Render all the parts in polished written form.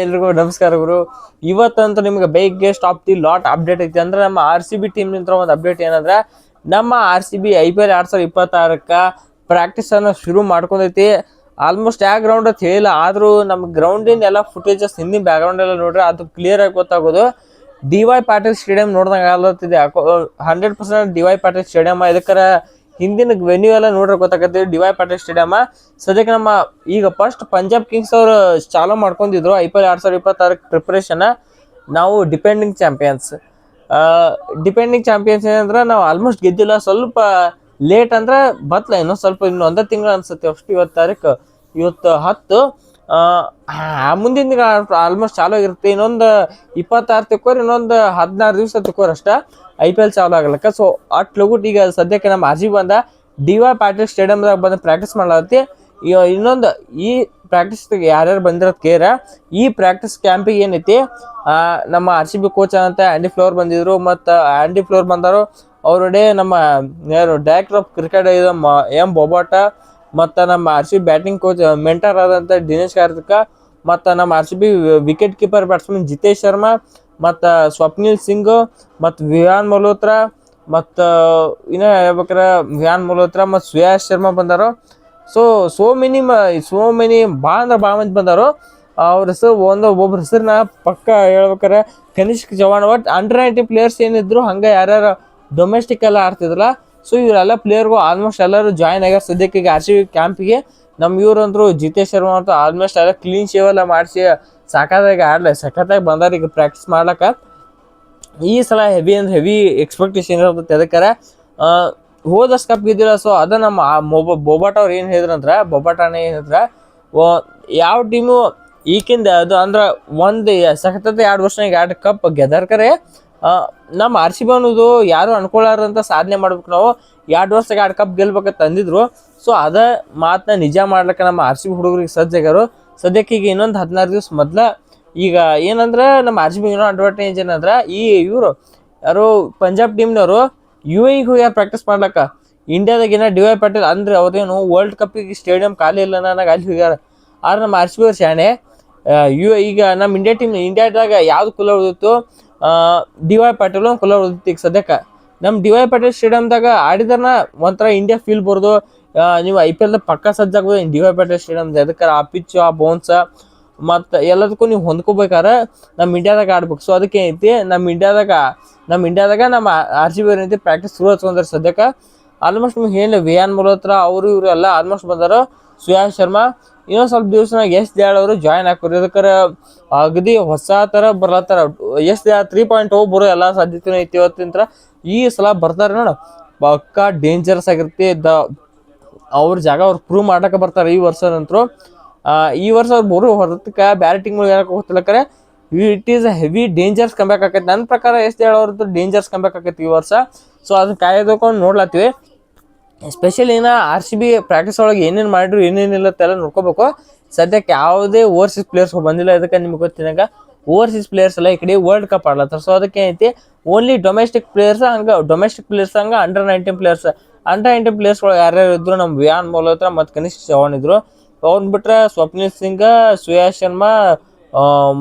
ಎಲ್ರಿಗೂ ನಮಸ್ಕಾರ ಗುರು. ಇವತ್ತಂತೂ ನಿಮ್ಗೆ biggest of the lot update ಐತಿ. ಅಂದ್ರೆ ನಮ್ಮ RCB ಟೀಮ್ ನಿಂತ ಒಂದು ಅಪ್ಡೇಟ್ ಏನಂದ್ರೆ, ನಮ್ಮ RCB IPL 2026 ಪ್ರಾಕ್ಟೀಸ್ ಅನ್ನು ಶುರು ಮಾಡ್ಕೊಂಡೈತಿ. ಆಲ್ಮೋಸ್ಟ್ ಯಾವ ಗ್ರೌಂಡ್ ಅಂತ ಹೇಳಿಲ್ಲ, ಆದ್ರೂ ನಮ್ಮ ಗ್ರೌಂಡಿನ ಎಲ್ಲ ಫುಟೇಜಸ್ ಹಿಂದಿನ ಬ್ಯಾಕ್ ಗ್ರೌಂಡ್ ಎಲ್ಲ ನೋಡ್ರೆ ಅದು ಕ್ಲಿಯರ್ ಆಗಿ ಗೊತ್ತಾಗೋದು. DY ಪಾಟೀಲ್ ಸ್ಟೇಡಿಯಂ ನೋಡ್ದಂಗೆ ಆಗ್ಲತ್ತಿದೆ. 100% DY ಪಾಟೀಲ್ ಸ್ಟೇಡಿಯಂ. ಇದಕ್ಕರ ಹಿಂದಿನ ವೆನ್ಯೂ ಎಲ್ಲ ನೋಡ್ರೆ ಗೊತ್ತಾಗತ್ತೆ DY ಪಾಟೀಲ್ ಸ್ಟೇಡಿಯಂ. ಸದ್ಯಕ್ಕೆ ನಮ್ಮ ಈಗ ಫಸ್ಟ್ ಪಂಜಾಬ್ ಕಿಂಗ್ಸ್ ಅವರು ಚಾಲೂ ಮಾಡ್ಕೊಂಡಿದ್ರು IPL 2026 ಪ್ರಿಪರೇಷನ್. ನಾವು ಡಿಪೆಂಡಿಂಗ್ ಚಾಂಪಿಯನ್ಸ್ ಏನಂದ್ರೆ ನಾವು ಆಲ್ಮೋಸ್ಟ್ ಗೆದ್ದಿಲ್ಲ. ಸ್ವಲ್ಪ ಲೇಟ್ ಅಂದ್ರೆ ಬತ್ಲ ಇನ್ನೊಂದು ಸ್ವಲ್ಪ ಒಂದೇ ತಿಂಗಳು ಅನ್ಸುತ್ತೆ. ಅಷ್ಟು ಇವತ್ತು 10 ಮುಂದಿನ ದಿನ ಆಲ್ಮೋಸ್ಟ್ ಚಾಲು ಆಗಿರುತ್ತೆ. ಇನ್ನೊಂದು 26 ತಿಕ್ಕೋರಿ, ಇನ್ನೊಂದು 16 ದಿವಸ ತಿಕ್ಕೋರಿ ಅಷ್ಟ IPL ಚಾಲು ಆಗಲಕ್ಕ. ಸೊ ಅಟ್ ಲಗುಟ್ ಈಗ ಸದ್ಯಕ್ಕೆ ನಮ್ಮ RCB ಬಂದ DY ಪಾಟೀಲ್ ಸ್ಟೇಡಿಯಂದಾಗ ಬಂದು ಪ್ರಾಕ್ಟೀಸ್ ಮಾಡಲತ್ತಿ. ಇನ್ನೊಂದು ಈ ಪ್ರಾಕ್ಟೀಸ್ ಯಾರ್ಯಾರು ಬಂದಿರೋದು ಕೇರ, ಈ ಪ್ರಾಕ್ಟೀಸ್ ಕ್ಯಾಂಪಿಗೆ ಏನೈತಿ ನಮ್ಮ RCB ಕೋಚ್ ಅಂತ ಆ್ಯಂಡಿ ಫ್ಲೋರ್ ಬಂದಿದ್ರು. ಮತ್ತು ಆ್ಯಂಡಿ ಫ್ಲೋರ್ ಬಂದರು ಅವರೊಡೆ ನಮ್ಮ ಯಾರು ಡೈರೆಕ್ಟರ್ ಆಫ್ ಕ್ರಿಕೆಟ್ M ಬೊಬಾಟ, ಮತ್ತು ನಮ್ಮ RCB ಬ್ಯಾಟಿಂಗ್ ಕೋಚ್ ಮೆಂಟರ್ ಆದಂಥ ದಿನೇಶ್ ಕಾರ್ತಿಕ್, ಮತ್ತು ನಮ್ಮ RCB wicket keeper batsman Jitesh Sharma, ಮತ್ತು ಸ್ವಪ್ನಿಲ್ ಸಿಂಗ್, ಮತ್ತು ವಿಹಾನ್ ಮಲ್ಹೋತ್ರಾ, ಮತ್ತು ಇನ್ನೂ ಹೇಳ್ಬೇಕಾರೆ ವಿಹಾನ್ ಮಲ್ಹೋತ್ರಾ ಮತ್ತು ಶ್ರೇಯಸ್ ಶರ್ಮಾ ಬಂದಾರೋ. ಸೋ ಮೆನಿ ಭಾಳ ಅಂದ್ರೆ ಭಾಳ ಮಂದಿ ಬಂದಾರೋ. ಅವ್ರ ಹೆಸರು ಒಬ್ಬೊಬ್ರ ಹೆಸರನ್ನ ಪಕ್ಕ ಹೇಳ್ಬೇಕಾರೆ ಕನಿಷ್ಕ್ ಚವಾಣ್. ಒಟ್ಟು ಅಂಡರ್-19 ಪ್ಲೇಯರ್ಸ್ ಏನಿದ್ರು ಹಂಗೆ ಯಾರ್ಯಾರು ಡೊಮೆಸ್ಟಿಕ್ ಎಲ್ಲ ಆಡ್ತಿದ್ರಲ್ಲ, ಸೊ ಇವರೆಲ್ಲ ಪ್ಲೇಯರ್ಗಳು ಆಲ್ಮೋಸ್ಟ್ ಎಲ್ಲರೂ ಜಾಯ್ನ್ ಆಗ್ಯಾರ ಸದ್ಯಕ್ಕೆ ಈಗ RCB ಕ್ಯಾಂಪಿಗೆ. ನಮ್ಮ ಇವ್ರಂದ್ರು ಜಿತೇಶ್ ಶರ್ಮಾ ಅಂತ ಆಲ್ಮೋಸ್ಟ್ ಎಲ್ಲ ಕ್ಲೀನ್ ಶೇವ್ ಎಲ್ಲ ಮಾಡಿಸಿ ಸಖತ್ತಾಗಿ ಬಂದಾರ ಈಗ ಪ್ರಾಕ್ಟೀಸ್ ಮಾಡ್ಲಕ್ಕ. ಈ ಸಲ ಹೆವಿ ಎಕ್ಸ್ಪೆಕ್ಟೇಷನ್ ಇರ್ತೈತೆ. ಅದಕ್ಕಾರ ಹೋದಷ್ಟು ಕಪ್ ಗೆದ್ದಿಲ್ಲ. ಸೊ ಅದ ನಮ್ಮ ಬೊಬಾಟ ಅವ್ರು ಏನು ಹೇಳಿದ್ರಂದ್ರೆ, ಬೊಬಾಟನೇ ಹೇಳಿದ್ರ ಯಾವ ಟೀಮು ಈಗಿಂದ ಅದು ಅಂದ್ರೆ ಒಂದು ಸಖತ್ 2 ವರ್ಷ 2 ಕಪ್ ಗೆದರ್ಕರೆ ನಮ್ಮ RCB ಅನ್ನೋದು ಯಾರು ಅನ್ಕೊಳ್ಳಾರಂತ ಸಾಧನೆ ಮಾಡ್ಬೇಕು. ನಾವು 2 ವರ್ಷ 2 ಕಪ್ ಗೆಲ್ಬೇಕಂತ ಅಂದಿದ್ರು. ಸೊ ಅದ ಮಾತನ್ನ ನಿಜ ಮಾಡ್ಲಿಕ್ಕೆ ನಮ್ಮ RCB ಹುಡುಗರಿಗೆ ಸಜ್ಜಾಗ್ಯಾರು. ಸದ್ಯಕ್ಕೆ ಈಗ ಇನ್ನೊಂದು 16 ದಿವಸ ಮೊದ್ಲ ಈಗ ಏನಂದ್ರೆ ನಮ್ಮ RCB ಇನ್ನೊಂದು ಅಡ್ವಾಂಟೇಜ್ ಏನಂದ್ರೆ, ಇವರು ಯಾರು ಪಂಜಾಬ್ ಟೀಮ್ನವರು UAE ಹೋಗ್ಯಾರ ಪ್ರಾಕ್ಟೀಸ್ ಮಾಡ್ಲಕ್ಕ. ಇಂಡಿಯಾದಾಗ ಏನೋ DY ಪಾಟೀಲ್ ಅಂದ್ರೆ ಅವ್ರೇನು ವರ್ಲ್ಡ್ ಕಪ್ಪಿಗೆ ಸ್ಟೇಡಿಯಂ ಖಾಲಿ ಇಲ್ಲ ನನಗೆ ಅಲ್ಲಿ ಹೋಗ್ಯಾರ. ಆದ್ರೆ ನಮ್ಮ RCB ಅವ್ರು ಶಾಣೆ ಈಗ ನಮ್ಮ ಇಂಡಿಯಾದಾಗ ಯಾವ್ದು ಕುಲ ಉಳಿದಿತ್ತು, DY ಪಾಟೀಲ್ ಒಂದು ಕುಲ ಉಳಿದಿತ್ತು. ಈಗ ಸದ್ಯಕ್ಕೆ ನಮ್ಮ DY ಪಾಟೀಲ್ ಸ್ಟೇಡಿಯಂದಾಗ ಆಡಿದಾರನ ಒಂಥರ ಇಂಡಿಯಾ ಫೀಲ್ ಬರ್ದು. ನೀವು IPL ಪಕ್ಕ ಸಜ್ಜಾಗೋದು DY ಪಾಟೀಲ್ ಸ್ಟೇಡಿಯಂ. ಅದಕ್ಕೆ ಆ ಪಿಚ್, ಆ ಬೌನ್ಸ ಮತ್ತು ಎಲ್ಲದಕ್ಕೂ ನೀವು ಹೊಂದ್ಕೋಬೇಕಾರೆ ನಮ್ಮ ಇಂಡಿಯಾದಾಗ ಆಡ್ಬೇಕು. ಸೊ ಅದಕ್ಕೆ ಐತಿ ನಮ್ಮ ಇಂಡಿಯಾದಾಗ ನಮ್ಮ RCB ಏನೈತಿ ಪ್ರಾಕ್ಟೀಸ್ ಶುರು ಹಚ್ಕೊಂಡ್ರೆ ಸದ್ಯಕ್ಕೆ. ಆಲ್ಮೋಸ್ಟ್ ನಿಮ್ಗೆ ಹೇಳಿ ವಿಹಾನ್ ಮಲ್ಹೋತ್ರಾ ಅವರು ಇವರು ಎಲ್ಲ ಆಲ್ಮೋಸ್ಟ್ ಬಂದಾರ. ಶ್ರೇಯಸ್ ಶರ್ಮಾ ಇನ್ನೊಂದು ಸ್ವಲ್ಪ ದಿವಸನಾಗ S.Diyal ಅವರು ಜಾಯ್ನ್ ಹಾಕೋರು. ಇದಕ್ಕೆ ಅಗದಿ ಹೊಸ ಥರ ಬರ್ಲತ್ತಾರ. S.Diyal 3.0 ಬರೋ ಎಲ್ಲ ಸಾಧ್ಯತೆನೂ ಐತಿ. ಇವತ್ತಿನ ಈ ಸಲ ಬರ್ತಾರೆ ನೋಡು, ಪಕ್ಕ ಡೇಂಜರಸ್ ಆಗಿರುತ್ತೆ. ಅವ್ರ ಜಾಗ ಅವ್ರು ಪ್ರೂವ್ ಮಾಡಕ್ಕೆ ಬರ್ತಾರೆ ಈ ವರ್ಷ ನಂತರ. ಈ ವರ್ಷ ಅವ್ರು ಬರೋ ಹೊರತಕ್ಕೆ ಬೇರೆ ಟೀಮ್ಗಳು ಏನಕ್ಕೆ ಹೋಗ್ತಿಲ್ಲಕ್ರೆ it is heavy dangerous comeback ಆಕೈತಿ. ನನ್ನ ಪ್ರಕಾರ S.Diyal ಅವ್ರದ್ದು ಡೇಂಜರ್ಸ್ ಕಂಬ್ಯಾಕ್ ಆಕೈತಿ ಈ ವರ್ಷ. ಸೊ ಅದನ್ನ ಕಾಯ್ದುಕೊಂಡು ನೋಡ್ಲತ್ತೀವಿ. ಎಸ್ಪೆಷಲಿ RCB ಪ್ರಾಕ್ಟೀಸ್ ಒಳಗೆ ಏನೇನು ಮಾಡಿದ್ರು ಏನೇನಿಲ್ಲ ಎಲ್ಲ ನೋಡ್ಕೋಬೇಕು. ಸದ್ಯಕ್ಕೆ ಯಾವುದೇ ಓವರ್ಸೀಸ್ ಪ್ಲೇಯರ್ಸ್ ಬಂದಿಲ್ಲ. ಇದಕ್ಕೆ ನಿಮ್ಗೆ ಗೊತ್ತಿನಾಗ ಓವರ್ಸೀಸ್ ಪ್ಲೇಯರ್ಸ್ ಎಲ್ಲ ಈ ಕಡೆ ವರ್ಲ್ಡ್ ಕಪ್ ಆಡ್ಲತ್ತಾರೆ. ಸೊ ಅದಕ್ಕೆ ಏನೈತಿ ಓನ್ಲಿ ಡೊಮೆಸ್ಟಿಕ್ ಪ್ಲೇಯರ್ಸ್ ಹಂಗೆ ಅಂಡರ್-19 ಪ್ಲೇಯರ್ಸ್ಗಳು ಯಾರ್ಯಾರು ಇದ್ರು, ನಮ್ಮ ವಿಹಾನ್ ಮಲ್ಹೋತ್ರಾ ಮತ್ತು ಕನಿಷ್ಕ್ ಚವಾಣ್ ಇದ್ರು. ಅವ್ರನ್ನ ಬಿಟ್ರೆ ಸ್ವಪ್ನಿಲ್ ಸಿಂಗ್, ಶ್ರೇಯಸ್ ಶರ್ಮಾ,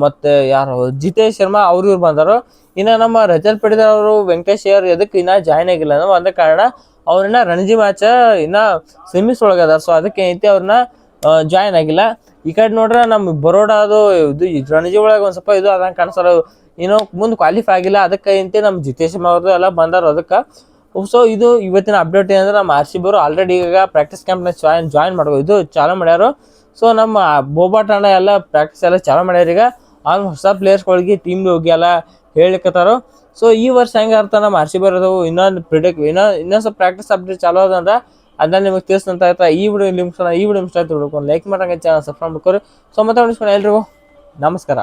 ಮತ್ತು ಯಾರು ಜಿತೇಶ್ ಶರ್ಮಾ ಇವ್ರು ಬಂದರು. ಇನ್ನು ನಮ್ಮ ರಜತ್ ಪಡಿದಾರ್ ಅವರು, ವೆಂಕಟೇಶ್ ಅಯ್ಯರ್ ಎದಕ್ಕೆ ಇನ್ನೂ ಜಾಯ್ನ್ ಆಗಿಲ್ಲ ಅನ್ನೋ ಒಂದೇ ಕಾರಣ ಅವ್ರನ್ನ ರಣಜಿ ಮ್ಯಾಚ್ ಇನ್ನು ಸೆಮಿಸ್ ಒಳಗದಾರ. ಸೊ ಅದಕ್ಕೆ ಏನೈತಿ ಅವ್ರನ್ನ ಜಾಯ್ನ್ ಆಗಿಲ್ಲ. ಈ ಕಡೆ ನೋಡ್ರೆ ನಮ್ಮ ಬರೋಡಾ ಅದು ರಣಜಿ ಒಳಗೆ ಒಂದು ಸ್ವಲ್ಪ ಇದು ಅದಂಗೆ ಕಾಣಿಸಲ್ಲ, ಏನೋ ಮುಂದೆ ಕ್ವಾಲಿಫೈ ಆಗಿಲ್ಲ. ಅದಕ್ಕೆ ಏನಂತೆ ನಮ್ಮ ಜಿತೇಶ್ ಶರ್ಮಾ ಅವ್ರದ್ದು ಎಲ್ಲ ಬಂದಾರ ಅದಕ್ಕೆ. ಸೊ ಇದು ಇವತ್ತಿನ ಅಪ್ಡೇಟ್ ಏನಂದ್ರೆ, ನಮ್ಮ RCB ಅವರು ಆಲ್ರೆಡಿ ಈಗ ಪ್ರಾಕ್ಟೀಸ್ ಕ್ಯಾಂಪ್ನ ಜಾಯ್ನ್ ಇದು ಚಾಲೂ ಮಾಡ್ಯಾರು. ಸೊ ನಮ್ಮ ಬೊಬಾಟ ಅಣ್ಣ ಎಲ್ಲ ಪ್ರಾಕ್ಟೀಸ್ ಎಲ್ಲ ಚಾಲೂ ಮಾಡ್ಯಾರ. ಈಗ ಹೊಸ ಪ್ಲೇಯರ್ಸ್ಗಳಿಗೆ ಟೀಮ್ಗೆ ಹೋಗಿ ಎಲ್ಲ ಹೇಳಿಕತ್ತಾರೋ. ಸೊ ಈ ವರ್ಷ ಹೆಂಗೆ ಅರ್ಥ ನಮ್ಮ RCB ಬರೋದು ಇನ್ನೊಂದು ಸ್ವಲ್ಪ ಪ್ರಾಕ್ಟೀಸ್ ಅಪ್ಡೇಟ್ ಚಾಲೂ ಅದಂದ್ರೆ ಅದನ್ನ ನಿಮಗೆ ತಿಳಿಸ್ತಂತ ಆಯ್ತಾ. ಈ ವಿಡಿಯೋ ನಿಮ್ಗೆ ಇಷ್ಟ ಆಯ್ತು, ಲೈಕ್ ಮಾಡಂಗೆ ಚಾನಲ್ ಸಬ್ಸ್ಕ್ರೈಬ್ ಮಾಡ್ಕೊರಿ. ಸೊ ಮತ್ತೆ ಎಲ್ರಿಗೂ ನಮಸ್ಕಾರ.